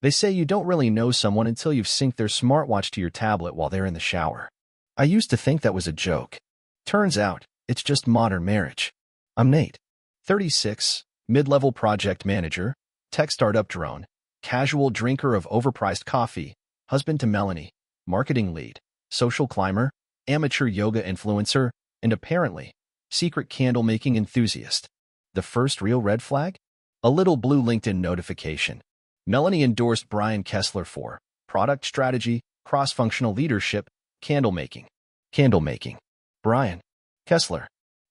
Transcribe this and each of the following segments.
They say you don't really know someone until you've synced their smartwatch to your tablet while they're in the shower. I used to think that was a joke. Turns out, it's just modern marriage. I'm Nate, 36, mid-level project manager, tech startup drone, casual drinker of overpriced coffee, husband to Melanie, marketing lead, social climber, amateur yoga influencer, and apparently, secret candle-making enthusiast. The first real red flag? A little blue LinkedIn notification. Melanie endorsed Brian Kessler for product strategy, cross-functional leadership, candle-making. Candle-making. Brian Kessler.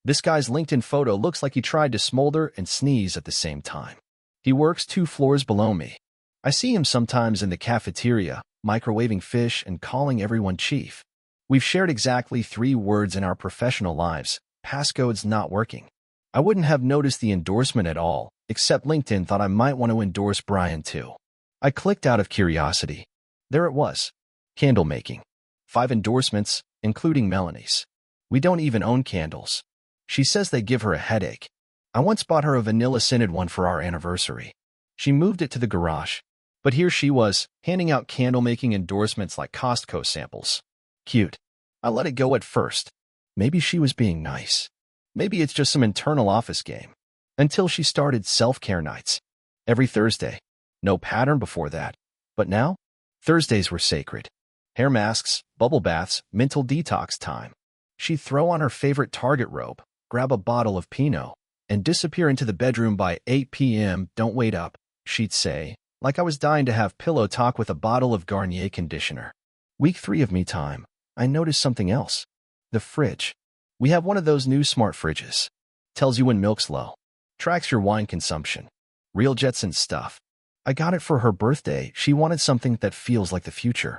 This guy's LinkedIn photo looks like he tried to smolder and sneeze at the same time. He works 2 floors below me. I see him sometimes in the cafeteria, microwaving fish and calling everyone chief. We've shared exactly 3 words in our professional lives. Passcode's not working. I wouldn't have noticed the endorsement at all, except LinkedIn thought I might want to endorse Brian too. I clicked out of curiosity. There it was. Candle making. 5 endorsements, including Melanie's. We don't even own candles. She says they give her a headache. I once bought her a vanilla-scented one for our anniversary. She moved it to the garage. But here she was, handing out candle-making endorsements like Costco samples. Cute. I let it go at first. Maybe she was being nice. Maybe it's just some internal office game. Until she started self-care nights. Every Thursday. No pattern before that. But now? Thursdays were sacred. Hair masks, bubble baths, mental detox time. She'd throw on her favorite Target robe, grab a bottle of Pinot, and disappear into the bedroom by 8 p.m. Don't wait up, she'd say, like I was dying to have pillow talk with a bottle of Garnier conditioner. Week 3 of me time, I noticed something else. The fridge. We have one of those new smart fridges. Tells you when milk's low. Tracks your wine consumption. Real Jetson stuff. I got it for her birthday. She wanted something that feels like the future.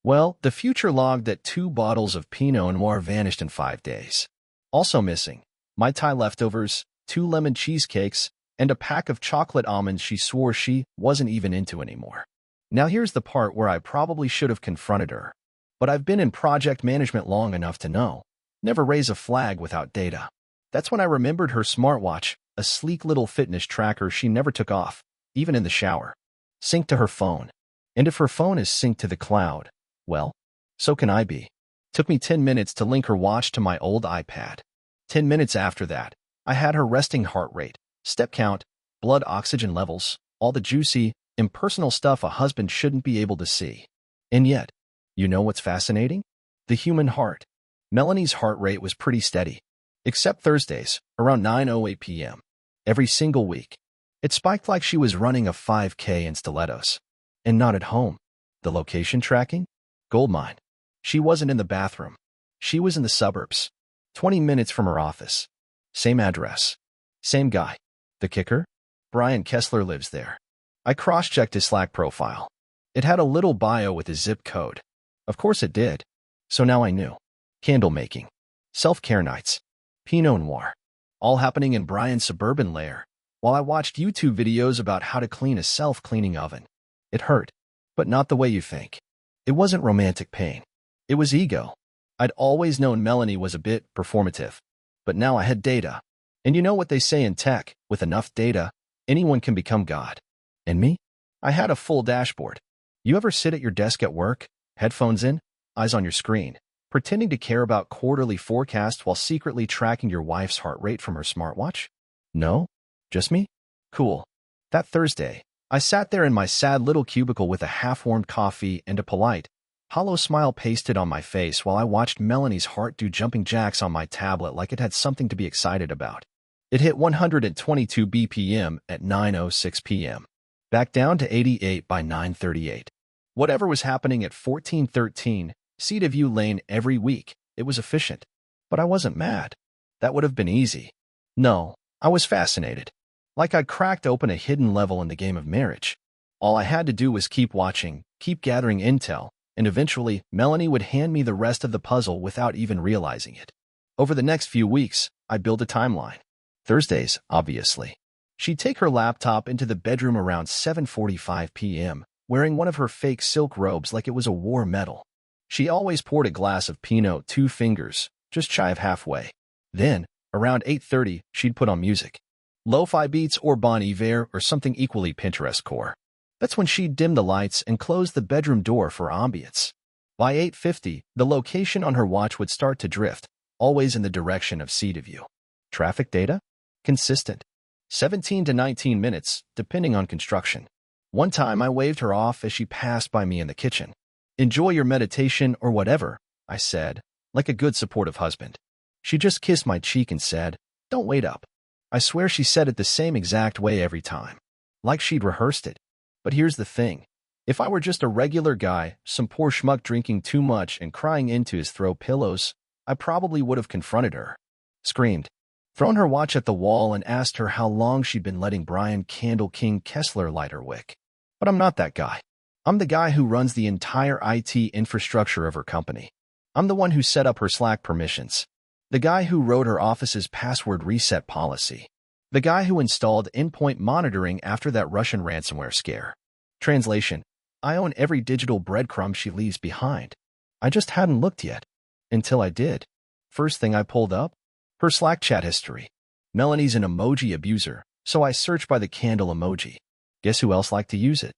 Well, the future logged that 2 bottles of Pinot Noir vanished in 5 days. Also missing, Mai Tai leftovers, 2 lemon cheesecakes, and a pack of chocolate almonds she swore she wasn't even into anymore. Now here's the part where I probably should have confronted her. But I've been in project management long enough to know. Never raise a flag without data. That's when I remembered her smartwatch, a sleek little fitness tracker she never took off, even in the shower. Synced to her phone. And if her phone is synced to the cloud, well, so can I be. Took me 10 minutes to link her watch to my old iPad. 10 minutes after that, I had her resting heart rate, step count, blood oxygen levels, all the juicy, impersonal stuff a husband shouldn't be able to see. And yet, you know what's fascinating? The human heart. Melanie's heart rate was pretty steady, except Thursdays, around 9:08 p.m. Every single week. It spiked like she was running a 5K in stilettos. And not at home. The location tracking? Goldmine. She wasn't in the bathroom. She was in the suburbs. 20 minutes from her office. Same address. Same guy. The kicker? Brian Kessler lives there. I cross-checked his Slack profile. It had a little bio with his zip code. Of course it did. So now I knew. Candle making. Self-care nights. Pinot Noir. All happening in Brian's suburban lair, while I watched YouTube videos about how to clean a self-cleaning oven. It hurt. But not the way you think. It wasn't romantic pain. It was ego. I'd always known Melanie was a bit performative. But now I had data. And you know what they say in tech, with enough data, anyone can become God. And me? I had a full dashboard. You ever sit at your desk at work, headphones in, eyes on your screen, pretending to care about quarterly forecasts while secretly tracking your wife's heart rate from her smartwatch? No? Just me? Cool. That Thursday, I sat there in my sad little cubicle with a half-warmed coffee and a polite, hollow smile pasted on my face while I watched Melanie's heart do jumping jacks on my tablet like it had something to be excited about. It hit 122 BPM at 9:06 p.m. Back down to 88 by 9:38. Whatever was happening at 1413, Cedar View Lane every week, it was efficient. But I wasn't mad. That would have been easy. No, I was fascinated. Like I'd cracked open a hidden level in the game of marriage. All I had to do was keep watching, keep gathering intel, and eventually, Melanie would hand me the rest of the puzzle without even realizing it. Over the next few weeks, I built a timeline. Thursdays, obviously. She'd take her laptop into the bedroom around 7:45 p.m., wearing one of her fake silk robes like it was a war medal. She always poured a glass of Pinot 2 fingers, just shy of halfway. Then, around 8:30, she'd put on music. Lo-fi beats or Bon Iver or something equally Pinterest core. That's when she'd dim the lights and close the bedroom door for ambience. By 8:50, the location on her watch would start to drift, always in the direction of sea to view. Traffic data? Consistent. 17 to 19 minutes, depending on construction. One time I waved her off as she passed by me in the kitchen. "Enjoy your meditation or whatever," I said, like a good supportive husband. She just kissed my cheek and said, "Don't wait up." I swear she said it the same exact way every time, like she'd rehearsed it. But here's the thing. If I were just a regular guy, some poor schmuck drinking too much and crying into his throw pillows, I probably would have confronted her, screamed, thrown her watch at the wall, and asked her how long she'd been letting Brian Candle King Kessler light her wick. But I'm not that guy. I'm the guy who runs the entire IT infrastructure of her company. I'm the one who set up her Slack permissions. The guy who wrote her office's password reset policy. The guy who installed endpoint monitoring after that Russian ransomware scare. Translation: I own every digital breadcrumb she leaves behind. I just hadn't looked yet. Until I did. First thing I pulled up? Her Slack chat history. Melanie's an emoji abuser, so I searched by the candle emoji. Guess who else liked to use it?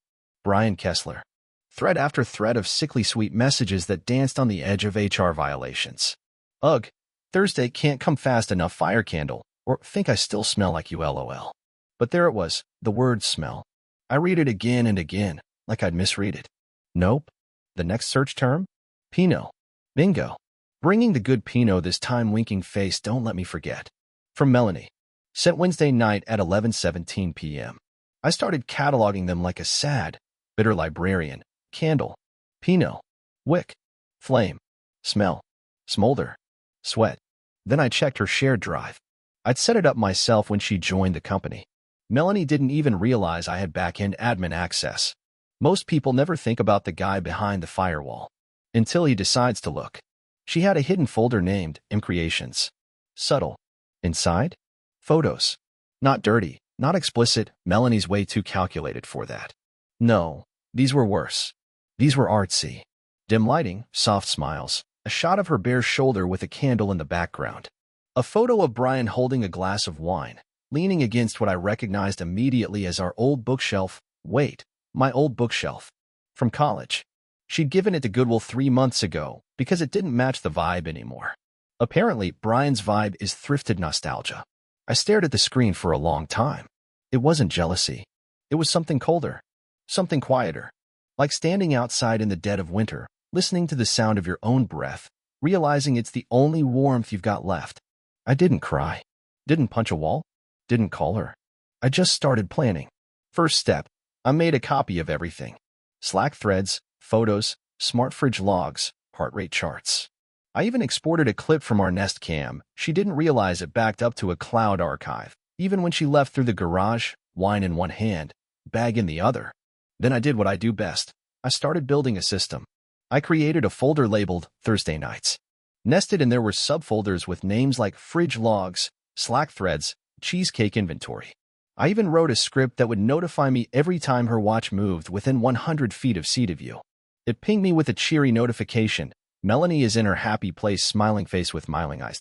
Brian Kessler. Thread after thread of sickly sweet messages that danced on the edge of HR violations. Ugh, Thursday can't come fast enough, fire candle, or think I still smell like you, lol. But there it was, the word smell. I read it again and again, like I'd misread it. Nope. The next search term? Pinot. Bingo. Bringing the good Pinot this time, winking face, don't let me forget. From Melanie. Sent Wednesday night at 11:17 p.m. I started cataloging them like a sad, bitter librarian. Candle. Pinot. Wick. Flame. Smell. Smolder. Sweat. Then I checked her shared drive. I'd set it up myself when she joined the company. Melanie didn't even realize I had back-end admin access. Most people never think about the guy behind the firewall until he decides to look. She had a hidden folder named M Creations. Subtle. Inside? Photos. Not dirty, not explicit. Melanie's way too calculated for that. No, these were worse. These were artsy. Dim lighting, soft smiles, a shot of her bare shoulder with a candle in the background. A photo of Brian holding a glass of wine, leaning against what I recognized immediately as our old bookshelf. Wait, my old bookshelf. From college. She'd given it to Goodwill 3 months ago because it didn't match the vibe anymore. Apparently, Brian's vibe is thrifted nostalgia. I stared at the screen for a long time. It wasn't jealousy. It was something colder. Something quieter. Like standing outside in the dead of winter, listening to the sound of your own breath, realizing it's the only warmth you've got left. I didn't cry. Didn't punch a wall. Didn't call her. I just started planning. First step, I made a copy of everything. Slack threads, photos, smart fridge logs, heart rate charts. I even exported a clip from our Nest Cam. She didn't realize it backed up to a cloud archive, even when she left through the garage, wine in one hand, bag in the other. Then I did what I do best. I started building a system. I created a folder labeled Thursday Nights. Nested in there were subfolders with names like fridge logs, Slack threads, cheesecake inventory. I even wrote a script that would notify me every time her watch moved within 100 feet of sea to view. It pinged me with a cheery notification. Melanie is in her happy place, smiling face with smiling eyes.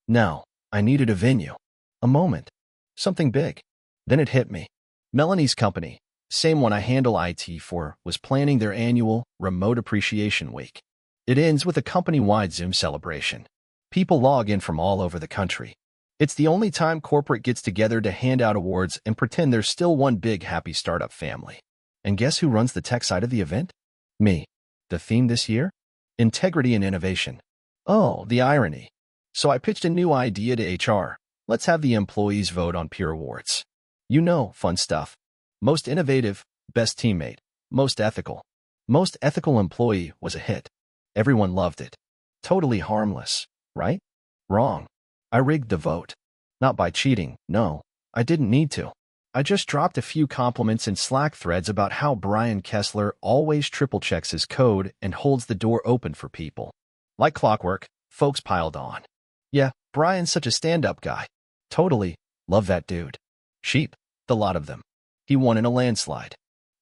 Now, I needed a venue. A moment. Something big. Then it hit me. Melanie's company, same one I handle IT for, was planning their annual Remote Appreciation Week. It ends with a company-wide Zoom celebration. People log in from all over the country. It's the only time corporate gets together to hand out awards and pretend there's still one big happy startup family. And guess who runs the tech side of the event? Me. The theme this year? Integrity and innovation. Oh, the irony. So I pitched a new idea to HR. Let's have the employees vote on peer awards. You know, fun stuff. Most innovative, best teammate, most ethical. Most ethical employee was a hit. Everyone loved it. Totally harmless, right? Wrong. I rigged the vote. Not by cheating, no. I didn't need to. I just dropped a few compliments in Slack threads about how Brian Kessler always triple checks his code and holds the door open for people. Like clockwork, folks piled on. Yeah, Brian's such a stand-up guy. Totally. Love that dude. Sheep. The lot of them. He won in a landslide.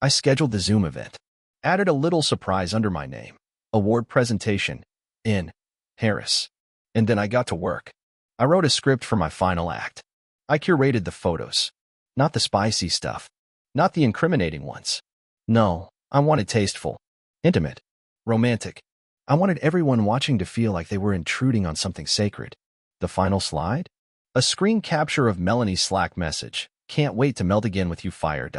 I scheduled the Zoom event. Added a little surprise under my name. Award presentation. In. Harris. And then I got to work. I wrote a script for my final act. I curated the photos. Not the spicy stuff. Not the incriminating ones. No, I wanted tasteful, intimate, romantic. I wanted everyone watching to feel like they were intruding on something sacred. The final slide? A screen capture of Melanie's Slack message. Can't wait to melt again with you, fire.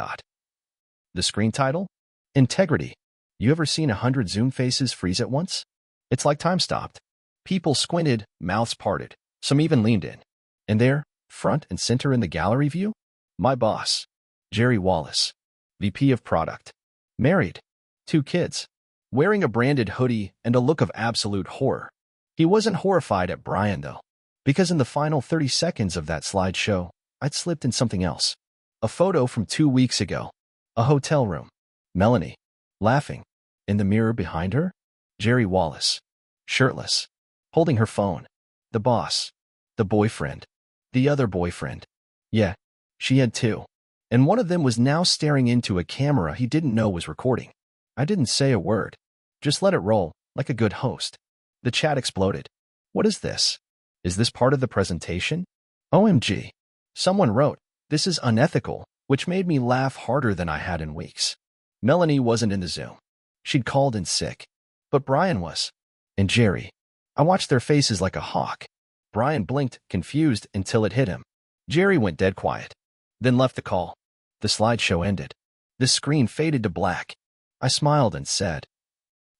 The screen title? Integrity. You ever seen 100 Zoom faces freeze at once? It's like time stopped. People squinted, mouths parted. Some even leaned in. And there, front and center in the gallery view? My boss, Jerry Wallace, VP of Product. Married. 2 kids. Wearing a branded hoodie and a look of absolute horror. He wasn't horrified at Brian, though, because in the final 30 seconds of that slideshow, I'd slipped in something else. A photo from 2 weeks ago. A hotel room. Melanie, laughing. In the mirror behind her, Jerry Wallace, shirtless, holding her phone. The boss. The boyfriend. The other boyfriend. Yeah, she had 2. And one of them was now staring into a camera he didn't know was recording. I didn't say a word. Just let it roll, like a good host. The chat exploded. What is this? Is this part of the presentation? OMG. Someone wrote, this is unethical, which made me laugh harder than I had in weeks. Melanie wasn't in the Zoom. She'd called in sick. But Brian was. And Jerry. I watched their faces like a hawk. Brian blinked, confused, until it hit him. Jerry went dead quiet. Then left the call. The slideshow ended. The screen faded to black. I smiled and said,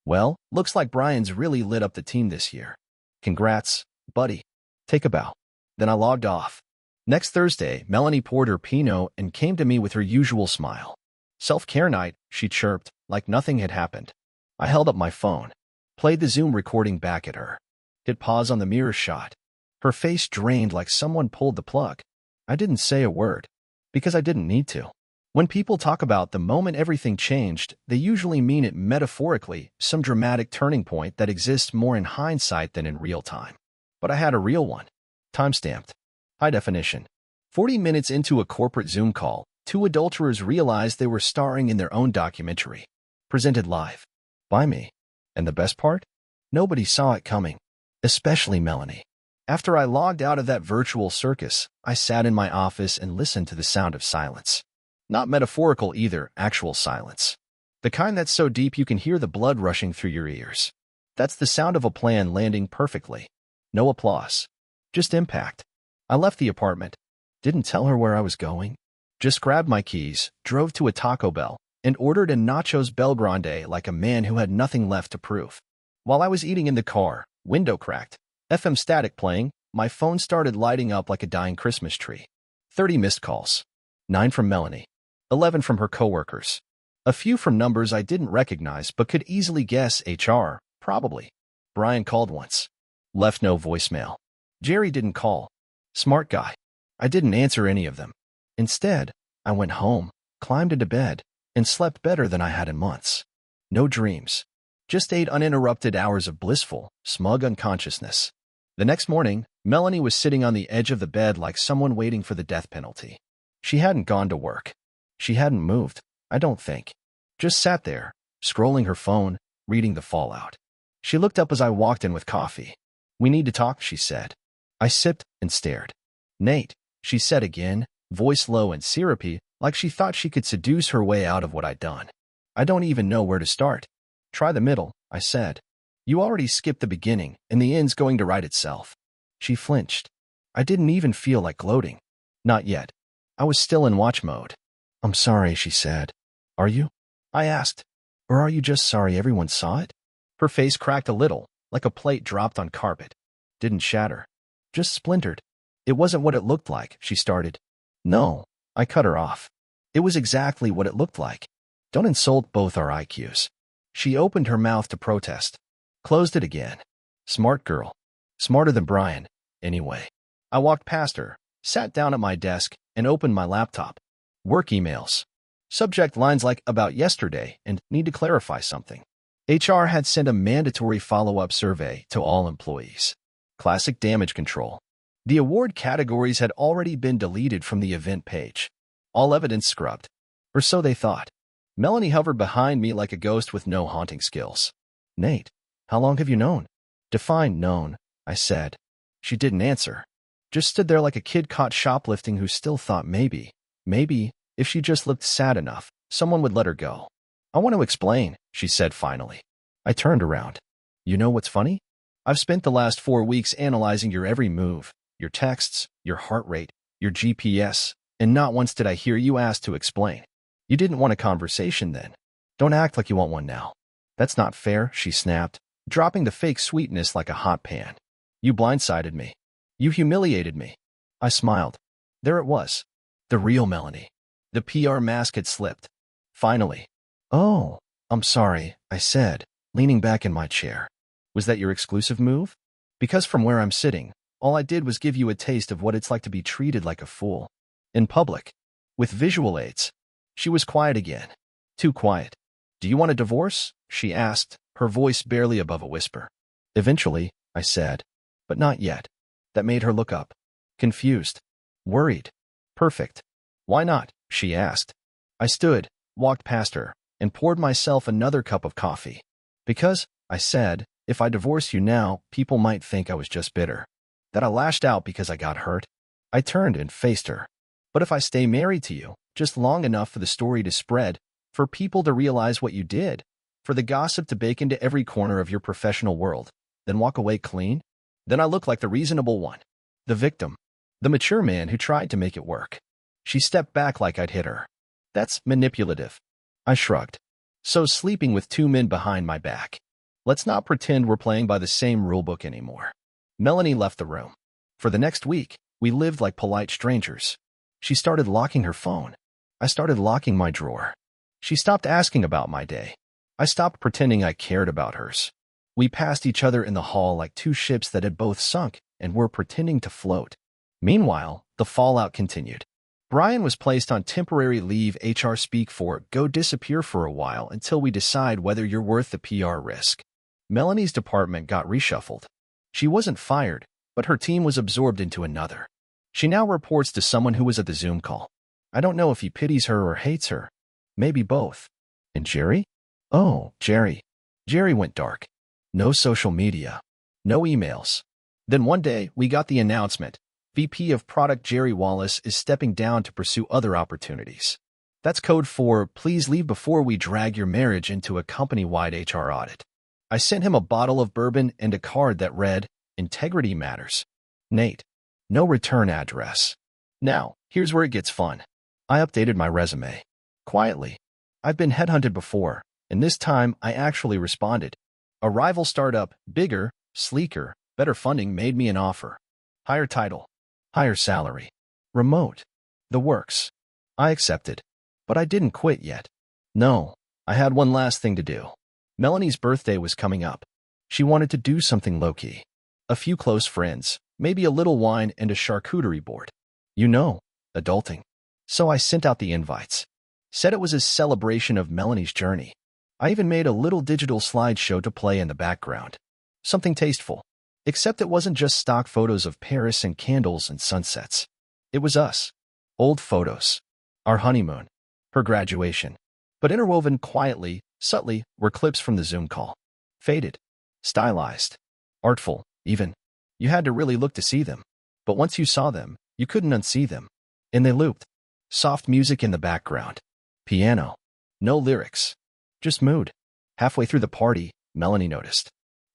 well, looks like Brian's really lit up the team this year. Congrats, buddy. Take a bow. Then I logged off. Next Thursday, Melanie poured her Pinot and came to me with her usual smile. Self-care night, she chirped, like nothing had happened. I held up my phone, played the Zoom recording back at her. Hit pause on the mirror shot. Her face drained like someone pulled the plug. I didn't say a word, because I didn't need to. When people talk about the moment everything changed, they usually mean it metaphorically, some dramatic turning point that exists more in hindsight than in real time. But I had a real one. Time-stamped. High definition. 40 minutes into a corporate Zoom call, 2 adulterers realized they were starring in their own documentary. Presented live. By me. And the best part? Nobody saw it coming. Especially Melanie. After I logged out of that virtual circus, I sat in my office and listened to the sound of silence. Not metaphorical either, actual silence. The kind that's so deep you can hear the blood rushing through your ears. That's the sound of a plan landing perfectly. No applause. Just impact. I left the apartment. Didn't tell her where I was going. Just grabbed my keys, drove to a Taco Bell, and ordered a Nachos Bel Grande like a man who had nothing left to prove. While I was eating in the car, window cracked, FM static playing, my phone started lighting up like a dying Christmas tree. 30 missed calls. 9 from Melanie. 11 from her coworkers. A few from numbers I didn't recognize but could easily guess HR, probably. Brian called once. Left no voicemail. Jerry didn't call. Smart guy. I didn't answer any of them. Instead, I went home, climbed into bed, and slept better than I had in months. No dreams. Just 8 uninterrupted hours of blissful, smug unconsciousness. The next morning, Melanie was sitting on the edge of the bed like someone waiting for the death penalty. She hadn't gone to work. She hadn't moved, I don't think. Just sat there, scrolling her phone, reading the fallout. She looked up as I walked in with coffee. We need to talk, she said. I sipped and stared. Nate, she said again, voice low and syrupy, like she thought she could seduce her way out of what I'd done. I don't even know where to start. Try the middle, I said. You already skipped the beginning, and the end's going to write itself. She flinched. I didn't even feel like gloating. Not yet. I was still in watch mode. I'm sorry, she said. Are you? I asked. Or are you just sorry everyone saw it? Her face cracked a little, like a plate dropped on carpet. Didn't shatter. Just splintered. It wasn't what it looked like, she started. No, I cut her off. It was exactly what it looked like. Don't insult both our IQs. She opened her mouth to protest. Closed it again. Smart girl. Smarter than Brian, anyway. I walked past her, sat down at my desk, and opened my laptop. Work emails. Subject lines like about yesterday and need to clarify something. HR had sent a mandatory follow-up survey to all employees. Classic damage control. The award categories had already been deleted from the event page. All evidence scrubbed. Or so they thought. Melanie hovered behind me like a ghost with no haunting skills. Nate, how long have you known? Define known, I said. She didn't answer. Just stood there like a kid caught shoplifting who still thought maybe If she just looked sad enough, someone would let her go. I want to explain, she said finally. I turned around. You know what's funny? I've spent the last 4 weeks analyzing your every move, your texts, your heart rate, your GPS, and not once did I hear you ask to explain. You didn't want a conversation then. Don't act like you want one now. That's not fair, she snapped, dropping the fake sweetness like a hot pan. You blindsided me. You humiliated me. I smiled. There it was. The real Melanie. The PR mask had slipped. Finally. Oh, I'm sorry, I said, leaning back in my chair. Was that your exclusive move? Because from where I'm sitting, all I did was give you a taste of what it's like to be treated like a fool. In public. With visual aids. She was quiet again. Too quiet. Do you want a divorce? She asked, her voice barely above a whisper. Eventually, I said. But not yet. That made her look up. Confused. Worried. Perfect. Why not? She asked. I stood, walked past her, and poured myself another cup of coffee. Because, I said, if I divorce you now, people might think I was just bitter. That I lashed out because I got hurt. I turned and faced her. But if I stay married to you, just long enough for the story to spread, for people to realize what you did, for the gossip to bake into every corner of your professional world, then walk away clean? Then I look like the reasonable one. The victim. The mature man who tried to make it work. She stepped back like I'd hit her. That's manipulative. I shrugged. So sleeping with 2 men behind my back. Let's not pretend we're playing by the same rulebook anymore. Melanie left the room. For the next week, we lived like polite strangers. She started locking her phone. I started locking my drawer. She stopped asking about my day. I stopped pretending I cared about hers. We passed each other in the hall like 2 ships that had both sunk and were pretending to float. Meanwhile, the fallout continued. Brian was placed on temporary leave, HR speak for go disappear for a while until we decide whether you're worth the PR risk. Melanie's department got reshuffled. She wasn't fired, but her team was absorbed into another. She now reports to someone who was at the Zoom call. I don't know if he pities her or hates her. Maybe both. And Jerry? Oh, Jerry. Jerry went dark. No social media. No emails. Then one day, we got the announcement. VP of Product Jerry Wallace is stepping down to pursue other opportunities. That's code for, please leave before we drag your marriage into a company-wide HR audit. I sent him a bottle of bourbon and a card that read, Integrity Matters. Nate. No return address. Now, here's where it gets fun. I updated my resume. Quietly. I've been headhunted before, and this time I actually responded. A rival startup, bigger, sleeker, better funding made me an offer. Higher title. Higher salary. Remote. The works. I accepted. But I didn't quit yet. No, I had one last thing to do. Melanie's birthday was coming up. She wanted to do something low-key. A few close friends, maybe a little wine and a charcuterie board. You know, adulting. So I sent out the invites. Said it was a celebration of Melanie's journey. I even made a little digital slideshow to play in the background. Something tasteful. Except it wasn't just stock photos of Paris and candles and sunsets. It was us. Old photos. Our honeymoon. Her graduation. But interwoven quietly, subtly, were clips from the Zoom call. Faded. Stylized. Artful, even. You had to really look to see them. But once you saw them, you couldn't unsee them. And they looped. Soft music in the background. Piano. No lyrics. Just mood. Halfway through the party, Melanie noticed.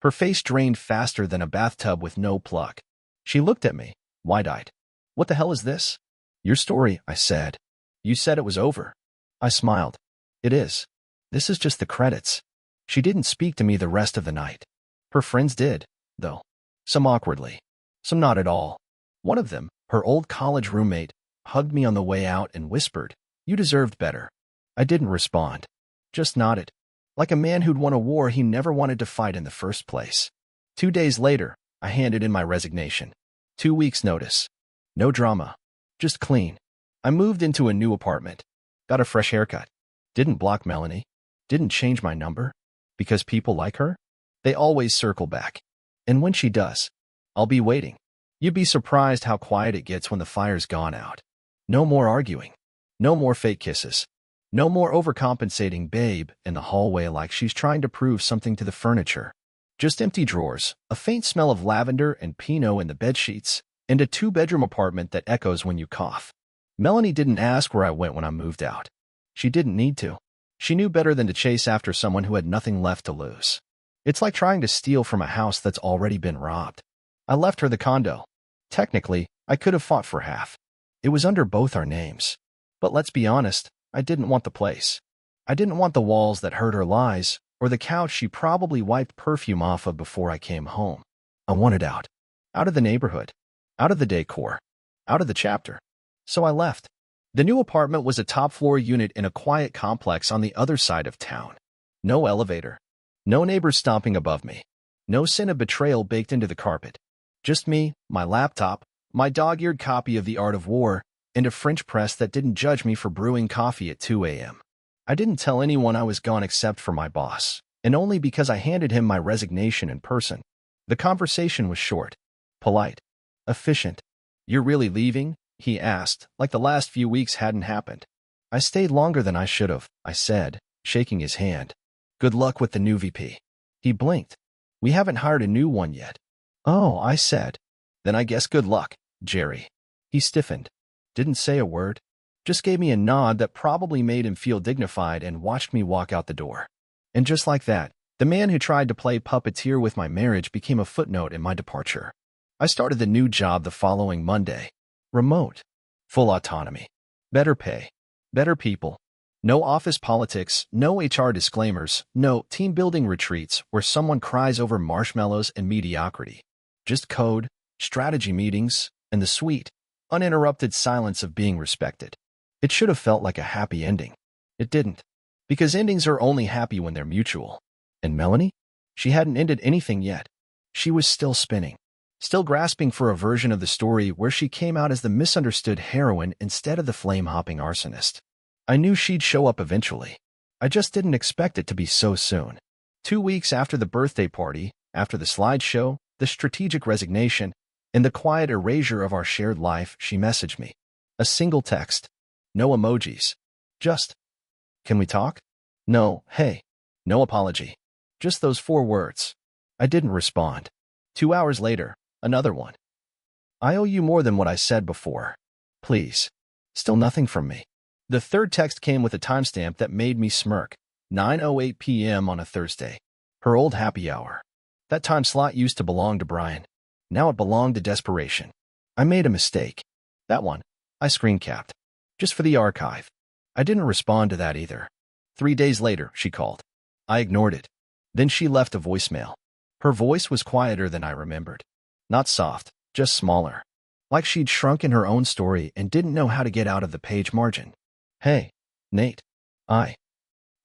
Her face drained faster than a bathtub with no plug. She looked at me, wide-eyed. What the hell is this? Your story, I said. You said it was over. I smiled. It is. This is just the credits. She didn't speak to me the rest of the night. Her friends did, though. Some awkwardly. Some not at all. One of them, her old college roommate, hugged me on the way out and whispered, "You deserved better." I didn't respond. Just nodded. Like a man who'd won a war he never wanted to fight in the first place. 2 days later, I handed in my resignation. 2 weeks' notice. No drama. Just clean. I moved into a new apartment. Got a fresh haircut. Didn't block Melanie. Didn't change my number. Because people like her? They always circle back. And when she does, I'll be waiting. You'd be surprised how quiet it gets when the fire's gone out. No more arguing. No more fake kisses. No more overcompensating babe in the hallway like she's trying to prove something to the furniture. Just empty drawers, a faint smell of lavender and Pinot in the bedsheets, and a 2-bedroom apartment that echoes when you cough. Melanie didn't ask where I went when I moved out. She didn't need to. She knew better than to chase after someone who had nothing left to lose. It's like trying to steal from a house that's already been robbed. I left her the condo. Technically, I could have fought for half. It was under both our names. But let's be honest, I didn't want the place. I didn't want the walls that heard her lies, or the couch she probably wiped perfume off of before I came home. I wanted out. Out of the neighborhood. Out of the decor. Out of the chapter. So I left. The new apartment was a top-floor unit in a quiet complex on the other side of town. No elevator. No neighbors stomping above me. No sin of betrayal baked into the carpet. Just me, my laptop, my dog-eared copy of The Art of War, and a French press that didn't judge me for brewing coffee at 2 a.m. I didn't tell anyone I was gone except for my boss, and only because I handed him my resignation in person. The conversation was short, polite, efficient. "You're really leaving?" he asked, like the last few weeks hadn't happened. "I stayed longer than I should have," I said, shaking his hand. "Good luck with the new VP." He blinked. "We haven't hired a new one yet." "Oh," I said. "Then I guess good luck, Jerry." He stiffened. Didn't say a word. Just gave me a nod that probably made him feel dignified and watched me walk out the door. And just like that, the man who tried to play puppeteer with my marriage became a footnote in my departure. I started the new job the following Monday. Remote. Full autonomy. Better pay. Better people. No office politics, no HR disclaimers, no team-building retreats where someone cries over marshmallows and mediocrity. Just code, strategy meetings, and the sweet, uninterrupted silence of being respected. It should have felt like a happy ending. It didn't. Because endings are only happy when they're mutual. And Melanie? She hadn't ended anything yet. She was still spinning. Still grasping for a version of the story where she came out as the misunderstood heroine instead of the flame-hopping arsonist. I knew she'd show up eventually. I just didn't expect it to be so soon. 2 weeks after the birthday party, after the slideshow, the strategic resignation, and the quiet erasure of our shared life, she messaged me. A single text. No emojis. Just, "Can we talk?" No, "Hey." No apology. Just those 4 words. I didn't respond. 2 hours later, another one. "I owe you more than what I said before. Please." Still nothing from me. The third text came with a timestamp that made me smirk. 9:08 p.m. on a Thursday. Her old happy hour. That time slot used to belong to Brian. Now it belonged to desperation. I made a mistake. That one, I screen capped. Just for the archive. I didn't respond to that either. 3 days later, she called. I ignored it. Then she left a voicemail. Her voice was quieter than I remembered. Not soft, just smaller. Like she'd shrunk in her own story and didn't know how to get out of the page margin. "Hey, Nate. I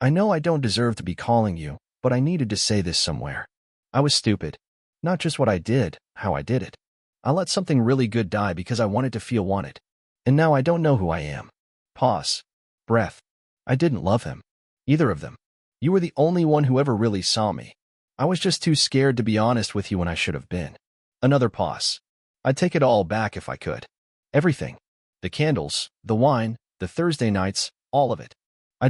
know I don't deserve to be calling you, but I needed to say this somewhere. I was stupid. Not just what I did, how I did it. I let something really good die because I wanted to feel wanted. And now I don't know who I am." Pause. Breath. I didn't love him. Either of them. You were the only one who ever really saw me. I was just too scared to be honest with you when I should have been. Another pause. I'd take it all back if I could. Everything. The candles, the wine, the Thursday nights, all of it. I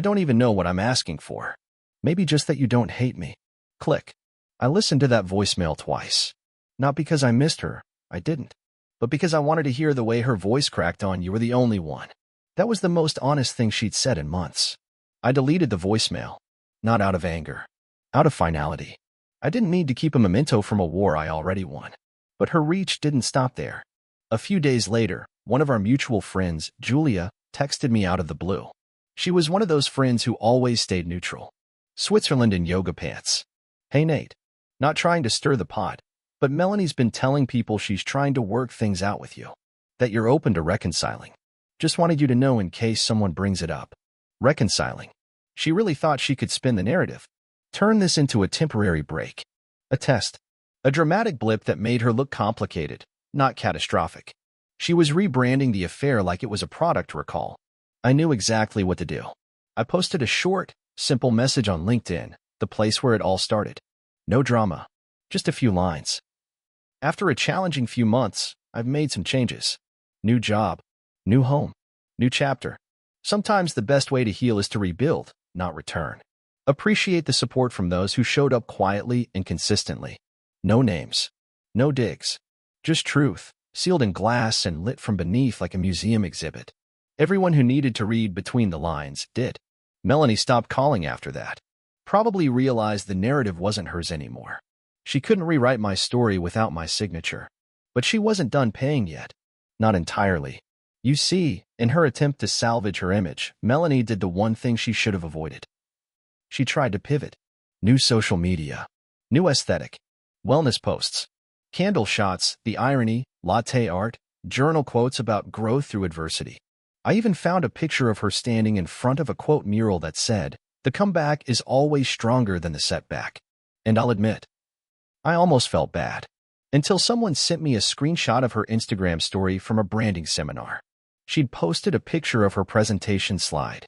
don't even know what I'm asking for. Maybe just that you don't hate me. Click. I listened to that voicemail twice. Not because I missed her, I didn't. But because I wanted to hear the way her voice cracked on "You were the only one." That was the most honest thing she'd said in months. I deleted the voicemail. Not out of anger. Out of finality. I didn't need to keep a memento from a war I already won. But her reach didn't stop there. A few days later, one of our mutual friends, Julia, texted me out of the blue. She was one of those friends who always stayed neutral. Switzerland in yoga pants. "Hey Nate. Not trying to stir the pot, but Melanie's been telling people she's trying to work things out with you. That you're open to reconciling. Just wanted you to know in case someone brings it up." Reconciling. She really thought she could spin the narrative. Turn this into a temporary break. A test. A dramatic blip that made her look complicated, not catastrophic. She was rebranding the affair like it was a product recall. I knew exactly what to do. I posted a short, simple message on LinkedIn, the place where it all started. No drama. Just a few lines. After a challenging few months, I've made some changes. New job. New home. New chapter. Sometimes the best way to heal is to rebuild, not return. Appreciate the support from those who showed up quietly and consistently. No names. No digs. Just truth. sealed in glass and lit from beneath like a museum exhibit. Everyone who needed to read between the lines did. Melanie stopped calling after that. Probably realized the narrative wasn't hers anymore. She couldn't rewrite my story without my signature. But she wasn't done paying yet. Not entirely. You see, in her attempt to salvage her image, Melanie did the one thing she should have avoided. She tried to pivot. New social media. New aesthetic. Wellness posts. Candle shots, the irony, latte art, journal quotes about growth through adversity. I even found a picture of her standing in front of a quote mural that said, "The comeback is always stronger than the setback." And I'll admit, I almost felt bad. Until someone sent me a screenshot of her Instagram story from a branding seminar. She'd posted a picture of her presentation slide.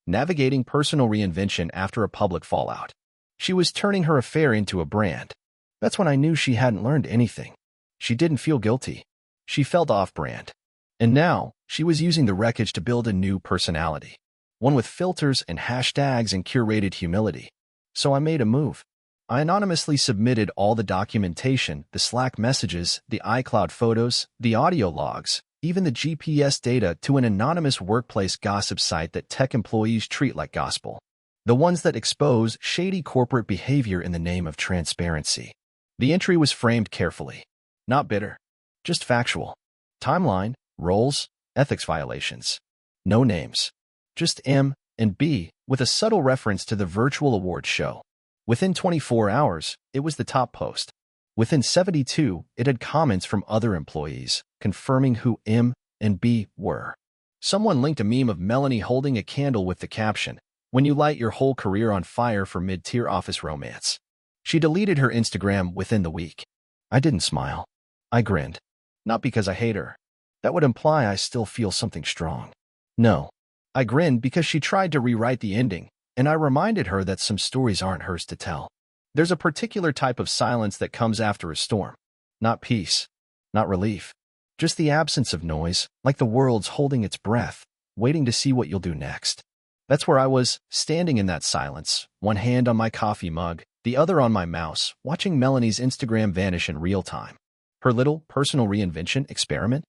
Navigating personal reinvention after a public fallout. She was turning her affair into a brand. That's when I knew she hadn't learned anything. She didn't feel guilty. She felt off-brand. And now, she was using the wreckage to build a new personality. One with filters and hashtags and curated humility. So I made a move. I anonymously submitted all the documentation, the Slack messages, the iCloud photos, the audio logs, even the GPS data to an anonymous workplace gossip site that tech employees treat like gospel. The ones that expose shady corporate behavior in the name of transparency. The entry was framed carefully. Not bitter. Just factual. Timeline, roles, ethics violations. No names. Just M and B, with a subtle reference to the virtual awards show. Within 24 hours, it was the top post. Within 72, it had comments from other employees, confirming who M and B were. Someone linked a meme of Melanie holding a candle with the caption, "When you light your whole career on fire for mid-tier office romance." She deleted her Instagram within the week. I didn't smile. I grinned. Not because I hate her. That would imply I still feel something strong. No. I grinned because she tried to rewrite the ending, and I reminded her that some stories aren't hers to tell. There's a particular type of silence that comes after a storm. Not peace. Not relief. Just the absence of noise, like the world's holding its breath, waiting to see what you'll do next. That's where I was, standing in that silence, one hand on my coffee mug, the other on my mouse, watching Melanie's Instagram vanish in real time. Her little personal reinvention experiment?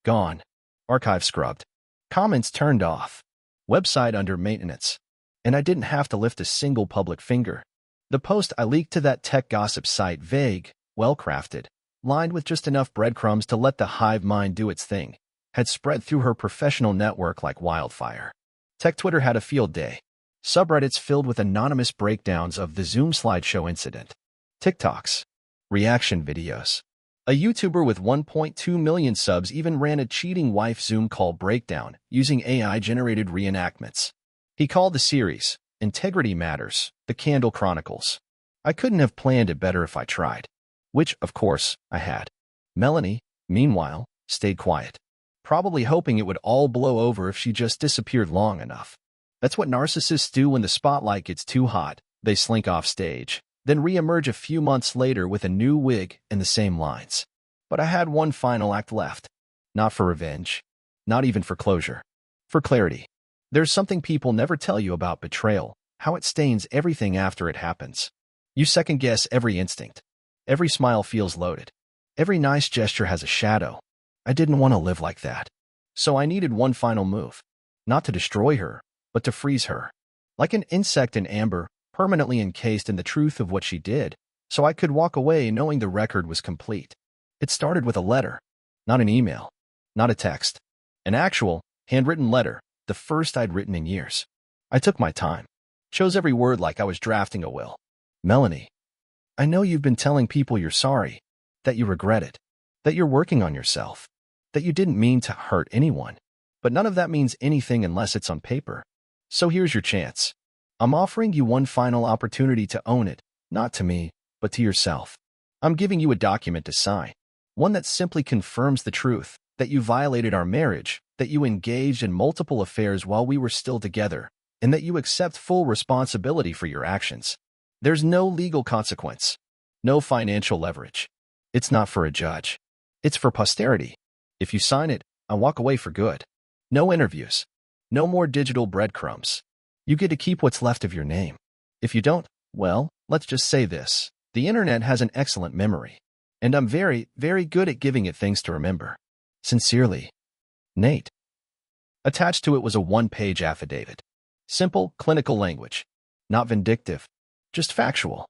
Gone. Archive scrubbed. Comments turned off. Website under maintenance. And I didn't have to lift a single public finger. The post I leaked to that tech gossip site, vague, well-crafted, lined with just enough breadcrumbs to let the hive mind do its thing, had spread through her professional network like wildfire. Tech Twitter had a field day. Subreddits filled with anonymous breakdowns of the Zoom slideshow incident. TikToks. Reaction videos. A YouTuber with 1.2 million subs even ran a cheating wife Zoom call breakdown using AI-generated reenactments. He called the series, Integrity Matters, The Candle Chronicles. I couldn't have planned it better if I tried. Which, of course, I had. Melanie, meanwhile, stayed quiet. Probably hoping it would all blow over if she just disappeared long enough. That's what narcissists do when the spotlight gets too hot. They slink off stage, then re-emerge a few months later with a new wig and the same lines. But I had one final act left. Not for revenge. Not even for closure. For clarity. There's something people never tell you about betrayal, how it stains everything after it happens. You second-guess every instinct. Every smile feels loaded. Every nice gesture has a shadow. I didn't want to live like that. So I needed one final move. Not to destroy her, but to freeze her. Like an insect in amber, permanently encased in the truth of what she did, so I could walk away knowing the record was complete. It started with a letter. Not an email. Not a text. An actual, handwritten letter. The first I'd written in years. I took my time. Chose every word like I was drafting a will. Melanie, I know you've been telling people you're sorry, that you regret it, that you're working on yourself, that you didn't mean to hurt anyone. But none of that means anything unless it's on paper. So here's your chance. I'm offering you one final opportunity to own it, not to me, but to yourself. I'm giving you a document to sign. One that simply confirms the truth, that you violated our marriage, that you engaged in multiple affairs while we were still together, and that you accept full responsibility for your actions. There's no legal consequence, no financial leverage. It's not for a judge. It's for posterity. If you sign it, I walk away for good. No interviews. No more digital breadcrumbs. You get to keep what's left of your name. If you don't, well, let's just say this. The internet has an excellent memory. And I'm very, very good at giving it things to remember. Sincerely, Nate. Attached to it was a one-page affidavit. Simple, clinical language. Not vindictive. Just factual.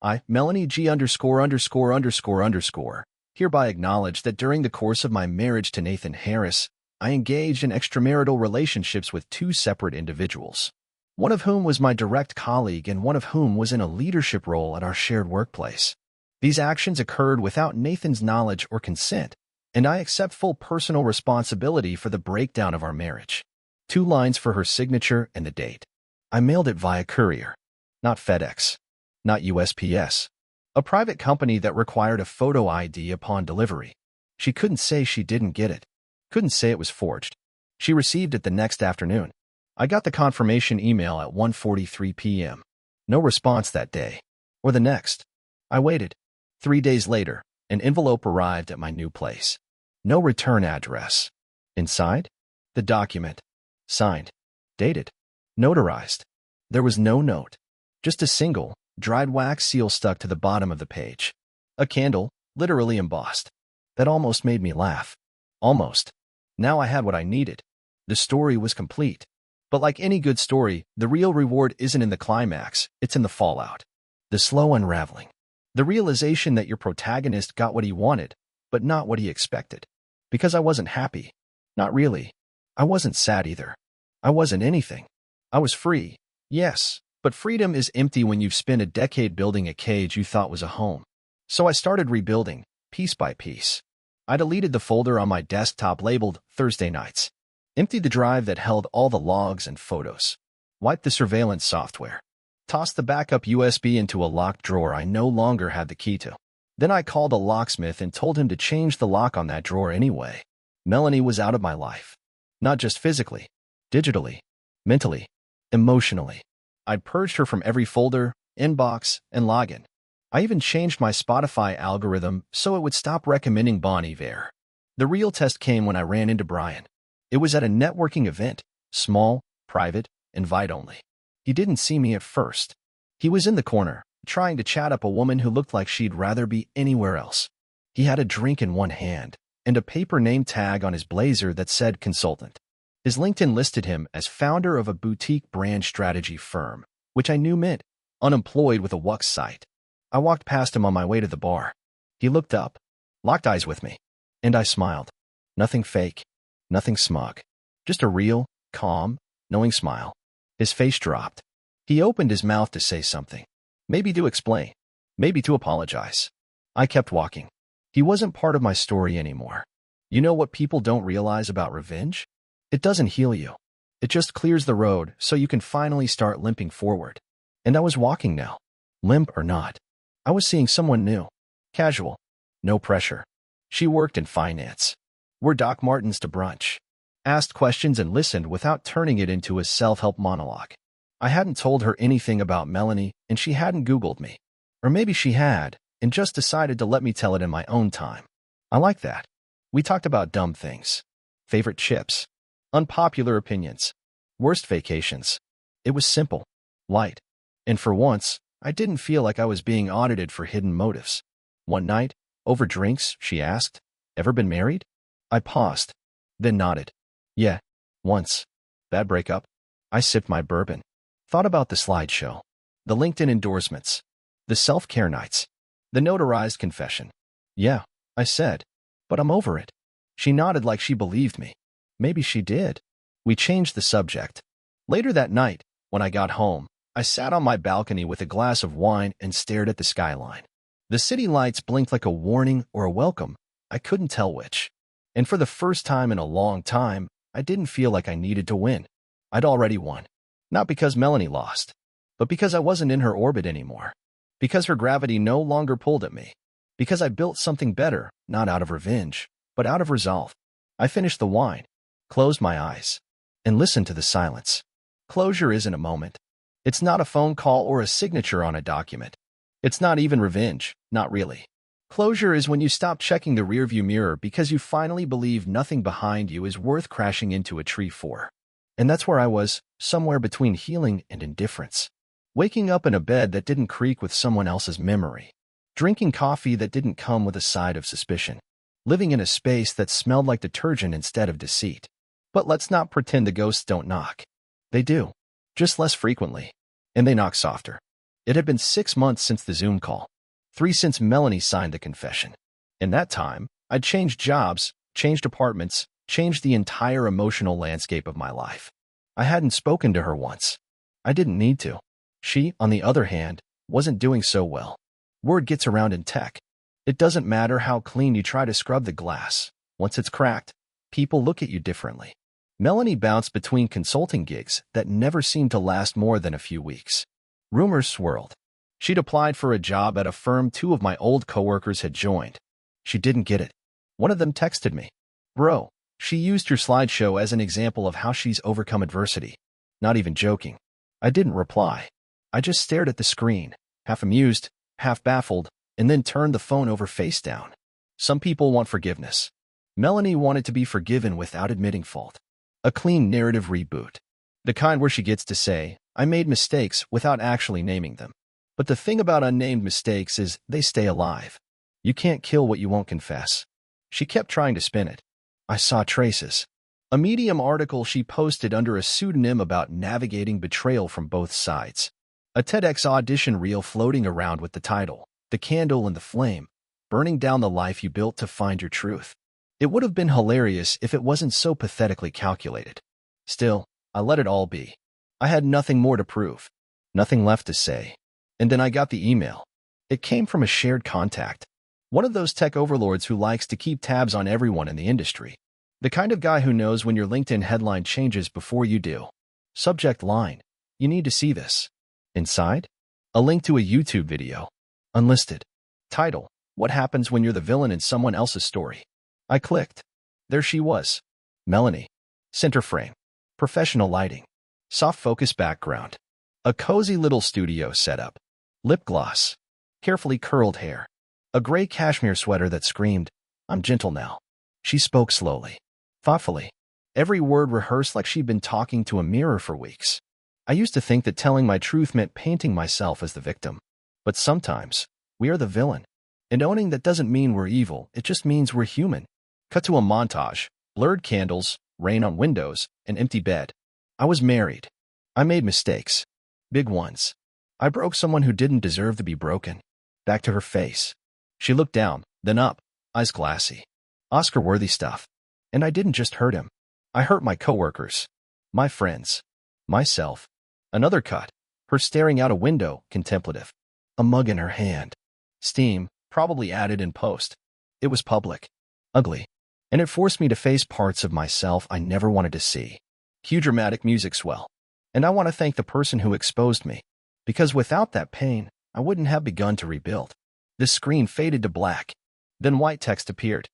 I, Melanie G ______, hereby acknowledge that during the course of my marriage to Nathan Harris, I engaged in extramarital relationships with two separate individuals, one of whom was my direct colleague and one of whom was in a leadership role at our shared workplace. These actions occurred without Nathan's knowledge or consent, and I accept full personal responsibility for the breakdown of our marriage. 2 lines for her signature and the date. I mailed it via courier, not FedEx, not USPS, a private company that required a photo ID upon delivery. She couldn't say she didn't get it, couldn't say it was forged. She received it the next afternoon. I got the confirmation email at 1:43 p.m. No response that day, or the next. I waited. 3 days later, an envelope arrived at my new place. No return address. Inside? The document. Signed. Dated. Notarized. There was no note. Just a single, dried wax seal stuck to the bottom of the page. A candle, literally embossed. That almost made me laugh. Almost. Now I had what I needed. The story was complete. But like any good story, the real reward isn't in the climax, it's in the fallout. The slow unraveling. The realization that your protagonist got what he wanted, but not what he expected. Because I wasn't happy. Not really. I wasn't sad either. I wasn't anything. I was free, yes, but freedom is empty when you've spent a decade building a cage you thought was a home. So I started rebuilding, piece by piece. I deleted the folder on my desktop labeled Thursday Nights, emptied the drive that held all the logs and photos, wiped the surveillance software, tossed the backup USB into a locked drawer I no longer had the key to. Then I called a locksmith and told him to change the lock on that drawer anyway. Melanie was out of my life. Not just physically, digitally, mentally, emotionally. I'd purged her from every folder, inbox, and login. I even changed my Spotify algorithm so it would stop recommending Bon Iver. The real test came when I ran into Brian. It was at a networking event, small, private, invite only. He didn't see me at first. He was in the corner, trying to chat up a woman who looked like she'd rather be anywhere else. He had a drink in one hand and a paper name tag on his blazer that said consultant. His LinkedIn listed him as founder of a boutique brand strategy firm, which I knew meant unemployed with a Wux site. I walked past him on my way to the bar. He looked up, locked eyes with me, and I smiled. Nothing fake, nothing smug. Just a real, calm, knowing smile. His face dropped. He opened his mouth to say something. Maybe to explain. Maybe to apologize. I kept walking. He wasn't part of my story anymore. You know what people don't realize about revenge? It doesn't heal you. It just clears the road so you can finally start limping forward. And I was walking now. Limp or not. I was seeing someone new. Casual. No pressure. She worked in finance. Wore Doc Martens to brunch. Asked questions and listened without turning it into a self-help monologue. I hadn't told her anything about Melanie, and she hadn't Googled me. Or maybe she had, and just decided to let me tell it in my own time. I like that. We talked about dumb things. Favorite chips. Unpopular opinions. Worst vacations. It was simple. Light. And for once, I didn't feel like I was being audited for hidden motives. One night, over drinks, she asked, "Ever been married?" I paused, then nodded. Yeah, once. Bad breakup. I sipped my bourbon. Thought about the slideshow, the LinkedIn endorsements, the self-care nights, the notarized confession. Yeah, I said, but I'm over it. She nodded like she believed me. Maybe she did. We changed the subject. Later that night, when I got home, I sat on my balcony with a glass of wine and stared at the skyline. The city lights blinked like a warning or a welcome. I couldn't tell which. And for the first time in a long time, I didn't feel like I needed to win. I'd already won. Not because Melanie lost, but because I wasn't in her orbit anymore. Because her gravity no longer pulled at me. Because I built something better, not out of revenge, but out of resolve. I finished the wine, closed my eyes, and listened to the silence. Closure isn't a moment. It's not a phone call or a signature on a document. It's not even revenge, not really. Closure is when you stop checking the rearview mirror because you finally believe nothing behind you is worth crashing into a tree for. And that's where I was, somewhere between healing and indifference. Waking up in a bed that didn't creak with someone else's memory. drinking coffee that didn't come with a side of suspicion, living in a space that smelled like detergent instead of deceit. But let's not pretend the ghosts don't knock. They do, just less frequently, and they knock softer. It had been 6 months since the Zoom call, 3 since Melanie signed the confession. In that time, I'd changed jobs, changed apartments, changed the entire emotional landscape of my life. I hadn't spoken to her once. I didn't need to. She, on the other hand, wasn't doing so well. Word gets around in tech. It doesn't matter how clean you try to scrub the glass. Once it's cracked, people look at you differently. Melanie bounced between consulting gigs that never seemed to last more than a few weeks. Rumors swirled. She'd applied for a job at a firm 2 of my old coworkers had joined. She didn't get it. One of them texted me, "Bro, she used your slideshow as an example of how she's overcome adversity." Not even joking. I didn't reply. I just stared at the screen, half amused, half baffled, and then turned the phone over face down. Some people want forgiveness. Melanie wanted to be forgiven without admitting fault. A clean narrative reboot. The kind where she gets to say, "I made mistakes," without actually naming them. But the thing about unnamed mistakes is they stay alive. You can't kill what you won't confess. She kept trying to spin it. I saw traces. A Medium article she posted under a pseudonym about navigating betrayal from both sides. A TEDx audition reel floating around with the title, "The Candle and the Flame, Burning Down the Life You Built to Find Your Truth." It would have been hilarious if it wasn't so pathetically calculated. Still, I let it all be. I had nothing more to prove, nothing left to say. And then I got the email. It came from a shared contact. One of those tech overlords who likes to keep tabs on everyone in the industry. The kind of guy who knows when your LinkedIn headline changes before you do. Subject line, "You need to see this." Inside? A link to a YouTube video. Unlisted. Title, "What Happens When You're the Villain in Someone Else's Story." I clicked. There she was. Melanie. Center frame. Professional lighting. Soft focus background. A cozy little studio setup. Lip gloss. Carefully curled hair. A gray cashmere sweater that screamed, "I'm gentle now." She spoke slowly, thoughtfully. Every word rehearsed like she'd been talking to a mirror for weeks. I used to think that telling my truth meant painting myself as the victim. But sometimes, we are the villain. And owning that doesn't mean we're evil, it just means we're human. Cut to a montage, blurred candles, rain on windows, an empty bed. I was married. I made mistakes. Big ones. I broke someone who didn't deserve to be broken. Back to her face. She looked down, then up, eyes glassy. Oscar-worthy stuff. And I didn't just hurt him. I hurt my coworkers, my friends, myself. Another cut. Her staring out a window, contemplative. A mug in her hand. Steam, probably added in post. It was public. Ugly. And it forced me to face parts of myself I never wanted to see. Cue dramatic music swell. And I want to thank the person who exposed me. Because without that pain, I wouldn't have begun to rebuild. The screen faded to black. Then white text appeared.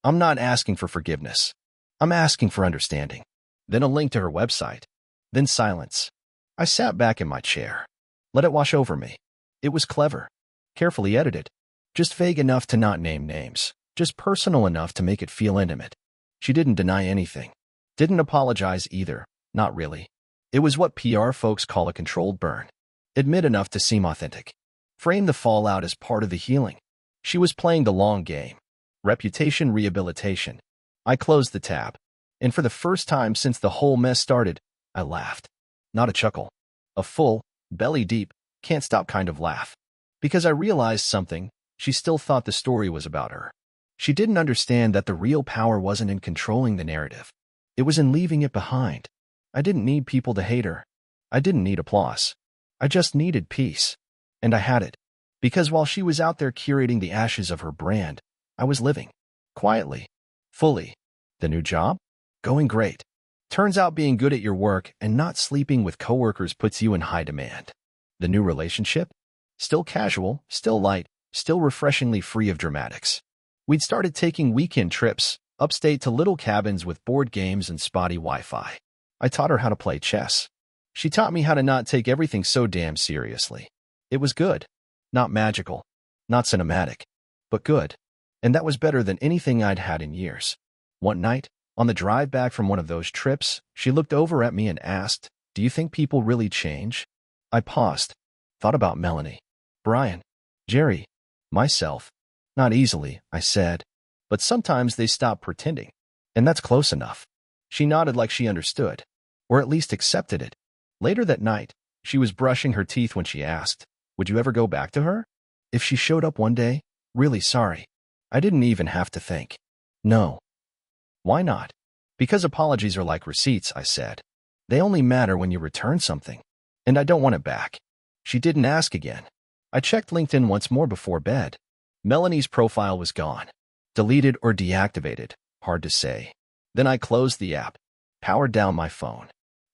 "I'm not asking for forgiveness. I'm asking for understanding." Then a link to her website. Then silence. I sat back in my chair. Let it wash over me. It was clever. Carefully edited. Just vague enough to not name names. Just personal enough to make it feel intimate. She didn't deny anything. Didn't apologize either. Not really. It was what PR folks call a controlled burn. Admit enough to seem authentic. Frame the fallout as part of the healing. She was playing the long game. Reputation rehabilitation. I closed the tab. And for the first time since the whole mess started, I laughed. Not a chuckle. A full, belly-deep, can't-stop kind of laugh. Because I realized something. She still thought the story was about her. She didn't understand that the real power wasn't in controlling the narrative. It was in leaving it behind. I didn't need people to hate her. I didn't need applause. I just needed peace. And I had it. Because while she was out there curating the ashes of her brand, I was living. Quietly. Fully. The new job? Going great. Turns out being good at your work and not sleeping with coworkers puts you in high demand. The new relationship? Still casual, still light, still refreshingly free of dramatics. We'd started taking weekend trips, upstate to little cabins with board games and spotty Wi-Fi. I taught her how to play chess. She taught me how to not take everything so damn seriously. It was good. Not magical. Not cinematic. But good. And that was better than anything I'd had in years. One night, on the drive back from one of those trips, she looked over at me and asked, "Do you think people really change?" I paused. Thought about Melanie. Brian. Jerry. Myself. Not easily, I said. But sometimes they stop pretending. And that's close enough. She nodded like she understood. Or at least accepted it. Later that night, she was brushing her teeth when she asked, "Would you ever go back to her? If she showed up one day? Really sorry." I didn't even have to think. No. Why not? Because apologies are like receipts, I said. They only matter when you return something. And I don't want it back. She didn't ask again. I checked LinkedIn once more before bed. Melanie's profile was gone. Deleted or deactivated, hard to say. Then I closed the app, powered down my phone,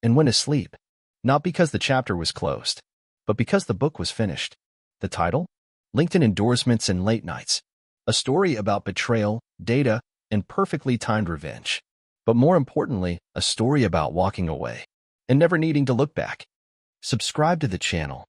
and went to sleep. Not because the chapter was closed, but because the book was finished. The title? LinkedIn Endorsements and Late Nights. A story about betrayal, data, and perfectly timed revenge. But more importantly, a story about walking away and never needing to look back. Subscribe to the channel